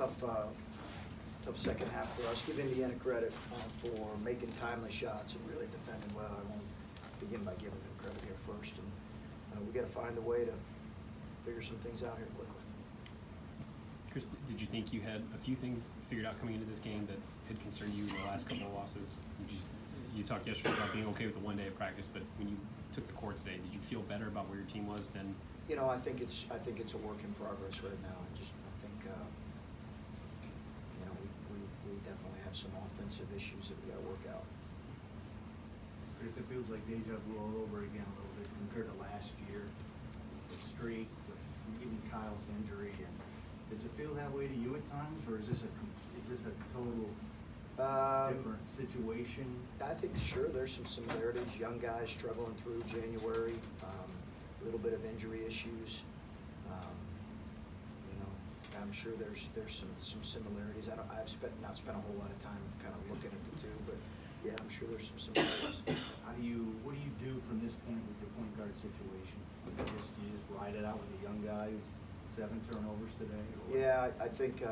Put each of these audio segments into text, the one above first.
tough second half for us. Give Indiana credit for making timely shots and really defending well. I won't begin by giving them credit here first, and we got to find a way to figure some things out here quickly. Chris, did you think you had a few things figured out coming into this game that had concerned you in the last couple of losses? You talked yesterday about being okay with the 1 day of practice, but when you took the court today, did you feel better about where your team was than? You know, I think it's a work in progress right now. I think you know, we definitely have some offensive issues that we got to work out. Chris, it feels like deja vu all over again a little bit compared to last year. The streak, with even Kyle's injury, and does it feel that way to you at times, or is this a total different situation? I think sure there's some similarities. Young guys struggling through January, a little bit of injury issues. You know, I'm sure there's some similarities. I've not spent a whole lot of time kind of looking at the two, but yeah, I'm sure there's some similarities. What do you do from this point with your point guard situation? Do you just ride it out with a young guy who's 7 turnovers today? Or? Yeah, I think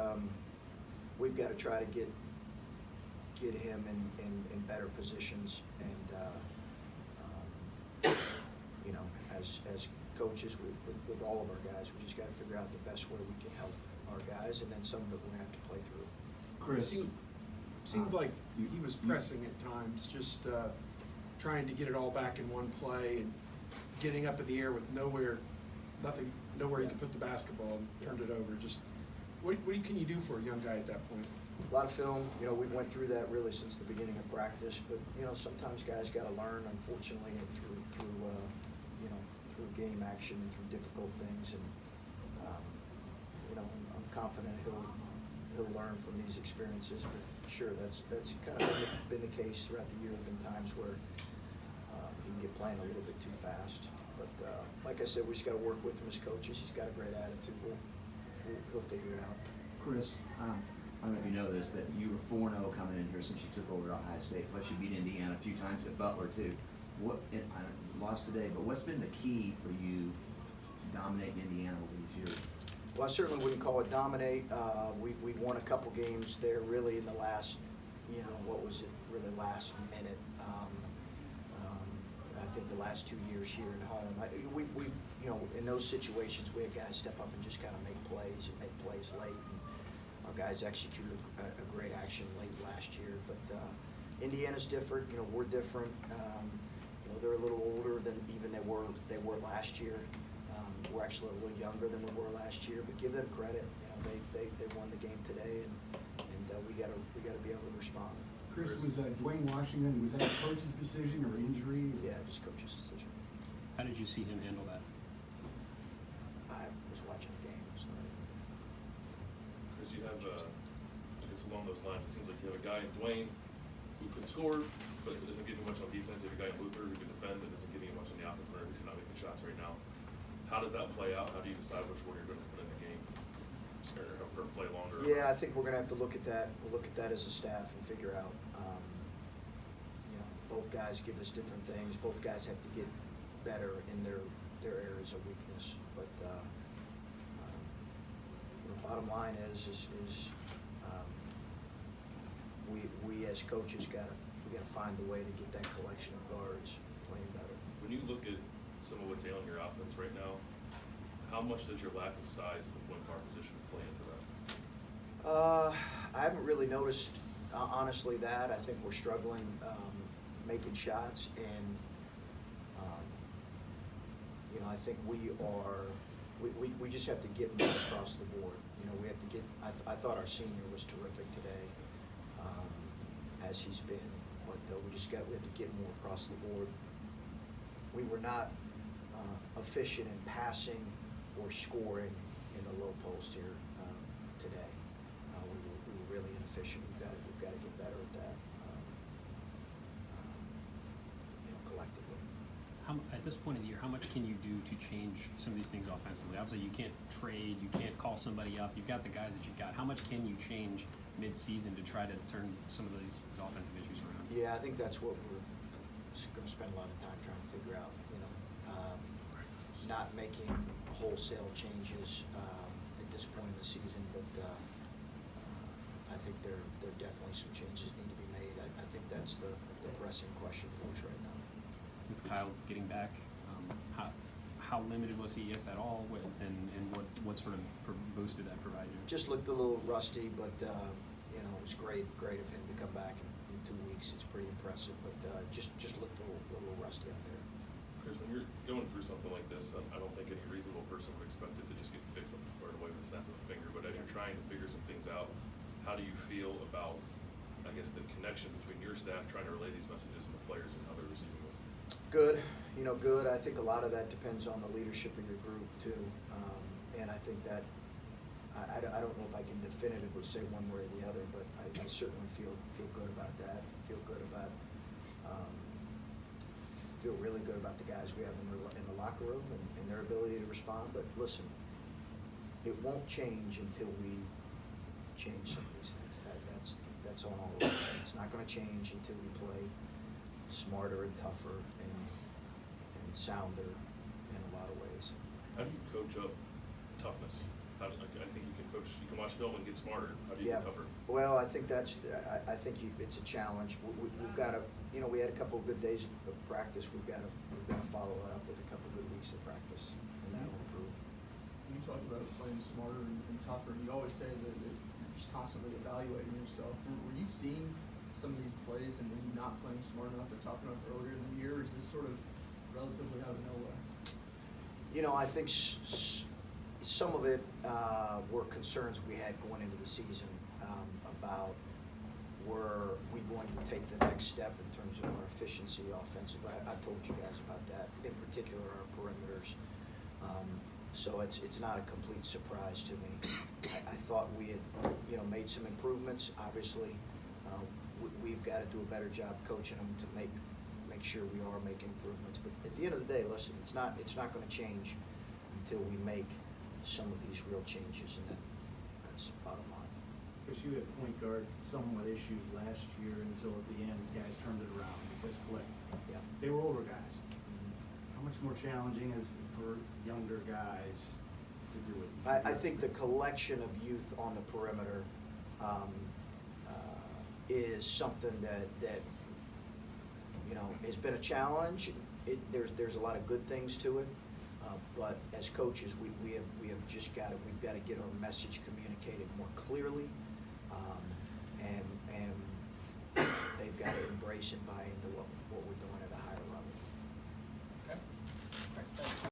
we've got to try to get him in better positions, and you know, as coaches with all of our guys, we just got to figure out the best way we can help our guys, and then some of it we're gonna have to play through. Chris, seemed like he was pressing at times, just trying to get it all back in one play and getting up in the air with nowhere you can put the basketball and turned it over. Just what can you do for a young guy at that point? A lot of film, you know, we went through that really since the beginning of practice, but you know, sometimes guys got to learn, unfortunately, through game action and through difficult things, and you know, I'm confident he'll learn from these experiences. But sure, that's kind of been the case throughout the year. There've been times where he can get playing a little bit too fast, but like I said, we just got to work with him as coaches. He's got a great attitude. He'll figure it out. Chris, I don't know if you know this, but you were 4-0 coming in here since you took over at Ohio State. Plus, you beat Indiana a few times at Butler too. I lost today, but what's been the key for you dominating Indiana over these years? Well, I certainly wouldn't call it dominate. We won a couple games there, really in the last, you know, what was it? Really last minute. I think the last 2 years here at home, we've you know, in those situations we had guys step up and just kind of make plays late. And our guys executed a great action late last year, but Indiana's different. You know, we're different. You know, they're a little older than even they were last year. We're actually a little younger than we were last year, but give them credit. You know, they won the game today, and we gotta be able to respond. Chris, was Dwayne Washington, was that a coach's decision or injury? Yeah, just coach's decision. How did you see him handle that? I was watching the game, so. Because you have, I guess along those lines, it seems like you have a guy in Dwayne who can score, but isn't getting much on defense. You have a guy in Luther who can defend and isn't getting much on the offense, or at least not making shots right now. How does that play out? How do you decide which one you're going to put in the game, or play longer? Yeah, I think we're going to have to look at that. We'll look at that as a staff and figure out. You know, both guys give us different things. Both guys have to get better in their areas of weakness. But the bottom line is we as coaches we got to find a way to get that collection of guards playing better. When you look at some of what's ailing your offense right now, how much does your lack of size at the point guard position play into that? I haven't really noticed, honestly, that. I think we're struggling making shots, and you know, I think we just have to get more across the board. You know, we have to get. I thought our senior was terrific today, as he's been, but we have to get more across the board. We were not efficient in passing or scoring in the low post here today. We were really inefficient. We've got to get better at that, you know, collectively. At this point of the year, how much can you do to change some of these things offensively? Obviously, you can't trade, you can't call somebody up. You've got the guys that you've got. How much can you change mid-season to try to turn some of these offensive issues around? Yeah, I think that's what we're going to spend a lot of time trying to figure out. You know, not making wholesale changes at this point in the season, but I think there definitely some changes need to be made. I think that's the pressing question for us right now. With Kyle getting back, how limited was he, if at all, and what sort of boost did that provide you? Just looked a little rusty, but, you know, it was great of him to come back in 2 weeks. It's pretty impressive, but just looked a little rusty out there. Chris, when you're going through something like this, I don't think any reasonable person would expect it to just get fixed right away with a snap of a finger, but as you're trying to figure some things out, how do you feel about, I guess, the connection between your staff trying to relay these messages and the players and how they're receiving them? Good, you know, good. I think a lot of that depends on the leadership of your group too, and I think that I don't know if I can definitively say one way or the other, but I certainly feel good about that. Feel really good about the guys we have in the locker room and their ability to respond. But listen, it won't change until we change some of these things. That's on all of us. It's not going to change until we play smarter and tougher and sounder in a lot of ways. How do you coach up toughness? I think you can watch film and get smarter. How do you get tougher? Well, I think it's a challenge. We've got to, you know, we had a couple of good days of practice. We've got to follow it up with a couple of good weeks of practice, and that'll improve. You talked about playing smarter and tougher. You always say that you're just constantly evaluating yourself. Were you seeing some of these plays and maybe not playing smart enough or tough enough earlier in the year, or is this sort of relatively out of nowhere? You know, I think some of it were concerns we had going into the season about were we going to take the next step in terms of our efficiency offensively. I've told you guys about that, in particular our perimeters. So it's not a complete surprise to me. I thought we had, you know, made some improvements. Obviously, we've got to do a better job coaching them to make sure we are making improvements. But at the end of the day, listen, it's not going to change until we make some of these real changes, and that's bottom line. Because you had point guard somewhat issues last year until at the end, guys turned it around and just clicked. Yeah. They were older guys. How much more challenging is it for younger guys to do it? I think the collection of youth on the perimeter is something that you know has been a challenge. There's a lot of good things to it, but as coaches, we have just got to get our message communicated more clearly, and they've got to embrace and buy into what we're doing